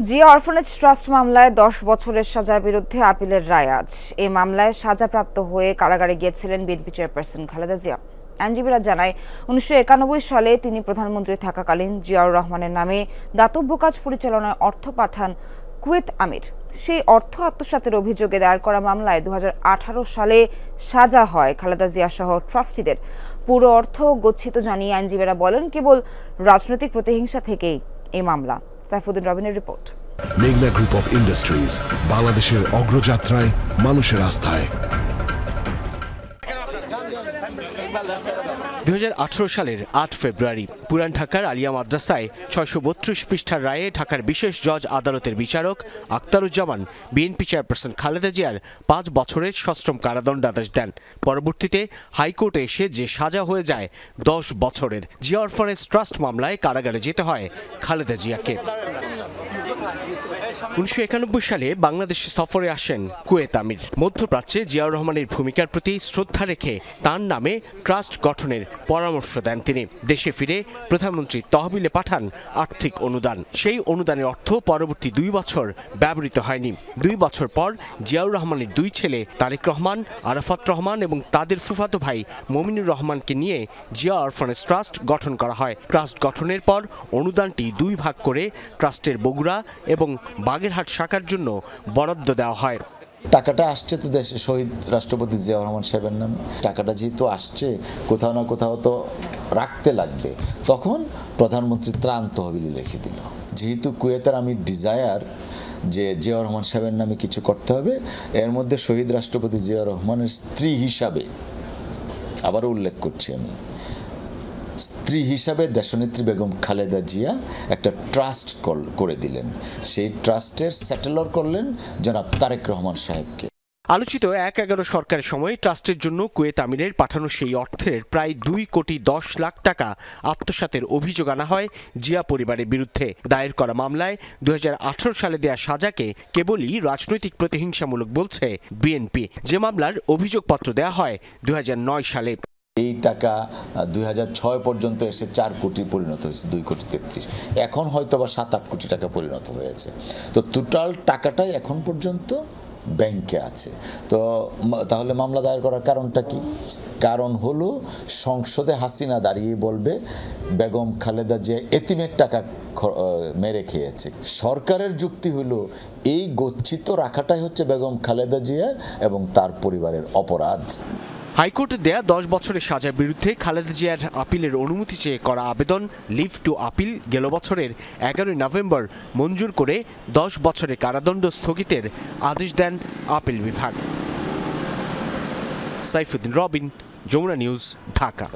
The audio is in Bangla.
জিয়া অরফানেজ ট্রাস্ট মামলায় ১০ বছরের সাজার বিরুদ্ধে আপিলের রায় আজ। এই মামলায় সাজাপ্রাপ্ত হয়ে কারাগারে গিয়েছিলেন বিএনপি চেয়ারপারসন খালেদা জিয়া। আইনজীবীরা জানায়, ১৯৯১ সালে তিনি প্রধানমন্ত্রী থাকাকালীন জিয়াউর রহমানের নামে দাতব্য কাজ পরিচালনায় অর্থ পাঠান কুয়েত আমির। সেই অর্থ আত্মসাতের অভিযোগে দায়ের করা মামলায় ২০১৮ সালে সাজা হয় খালেদা জিয়া সহ ট্রাস্টিদের। পুরো অর্থ গচ্ছিত জানিয়ে আইনজীবীরা বলেন, কেবল রাজনৈতিক প্রতিহিংসা থেকেই এই মামলা। সাইফুদ্দিন রবিনের রিপোর্ট। মেঘনা গ্রুপ অফ ইন্ডাস্ট্রিজ, বাংলাদেশের অগ্রযাত্রায় মানুষের আস্থায়। ২০১৮ সালের ৮ ফেব্রুয়ারি পুরান ঢাকার আলিয়া মাদ্রাসায় ৬৩২ পৃষ্ঠার রায়ে ঢাকার বিশেষ জজ আদালতের বিচারক আখতারুজ্জামান বিএনপি চেয়ারপারসন খালেদা জিয়ার ৫ বছরের সশ্রম কারাদণ্ডাদেশ দেন। পরবর্তীতে হাইকোর্টে এসে যে সাজা হয়ে যায় ১০ বছরের। জিয়া অরফানেজ ট্রাস্ট মামলায় কারাগারে যেতে হয় খালেদা জিয়াকে। ১৯৯১ সালে বাংলাদেশে সফরে আসেন কুয়েত আমির। মধ্যপ্রাচ্যে জিয়াউর রহমানের ভূমিকার প্রতি শ্রদ্ধা রেখে তার নামে ট্রাস্ট গঠনের পরামর্শ দেন তিনি। দেশে ফিরে প্রধানমন্ত্রী তহবিলে পাঠান আর্থিক অনুদান। সেই অনুদানের অর্থ পরবর্তী ২ বছর ব্যবহৃত হয়নি। ২ বছর পর জিয়াউর রহমানের ২ ছেলে তারেক রহমান, আরাফাত রহমান এবং তাদের ফুফাতো ভাই মমিনুর রহমানকে নিয়ে জিয়া অরফানেজ ট্রাস্ট গঠন করা হয়। ট্রাস্ট গঠনের পর অনুদানটি ২ ভাগ করে ট্রাস্টের বগুড়া এবং বাগেরহাট শাখার জন্য বরাদ্দ দেওয়া হয়। টাকাটা আসছে তো দেশে শহীদ রাষ্ট্রপতি জিয়াউর রহমান সাহেবের নামে। টাকাটা যেহেতু আসছে, কোথাও না কোথাও তো রাখতে লাগবে। তখন প্রধানমন্ত্রী ত্রাণ তহবিলে লিখে দিল। যেহেতু কুয়েতের আমি ডিজায়ার যে জিয়াউর রহমান সাহেবের নামে কিছু করতে হবে, এর মধ্যে শহীদ রাষ্ট্রপতি জিয়াউর রহমানের স্ত্রী হিসাবে, আবারও উল্লেখ করছি আমি, স্ত্রী হিসাবে দেশনেত্রী বেগম খালেদা জিয়া একটা ট্রাস্ট করে দিলেন। সেই ট্রাস্টের সেটেলর করলেন জনাব তারেক রহমান সাহেবকে। আলোচিত ১/১১ সরকারের সময় ট্রাস্টের জন্য কুয়েত আমিরের পাঠানো সেই অর্থের প্রায় ২,১০,০০,০০০ টাকা আত্মসাতের অভিযোগ আনা হয় জিয়া পরিবারের বিরুদ্ধে। দায়ের করা মামলায় ২০১৮ সালে দেয়া সাজাকে কেবলই রাজনৈতিক প্রতিহিংসামূলক বলছে বিএনপি। যে মামলার অভিযোগপত্র দেয়া হয় ২০০৯ সালে। এই টাকা ২০০৬ পর্যন্ত এসে ৪ কোটি পরিণত হয়েছে, ২,৩৩,০০,০০০। এখন হয়তো বা ৭-৮ কোটি টাকা পরিণত হয়েছে। তো টোটাল টাকাটাই এখন পর্যন্ত ব্যাংকে আছে। তো তাহলে মামলা দায়ের করার কারণটা কি? কারণ হলো সংসদে হাসিনা দাঁড়িয়ে বলবে বেগম খালেদা জিয়া এতিমের টাকা মেরে খেয়েছে। সরকারের যুক্তি হলো এই গচ্ছিত রাখাটাই হচ্ছে বেগম খালেদা জিয়া এবং তার পরিবারের অপরাধ। হাইকোর্টে দেয়া ১০ বছরের সাজার বিরুদ্ধে খালেদা জিয়ার আপিলের অনুমতি চেয়ে করা আবেদন লিভ টু আপিল গেল বছরের ১১ নভেম্বর মঞ্জুর করে ১০ বছরের কারাদণ্ড স্থগিতের আদেশ দেন আপিল বিভাগ। সাইফুদ্দিন রবিন, যমুনা নিউজ, ঢাকা।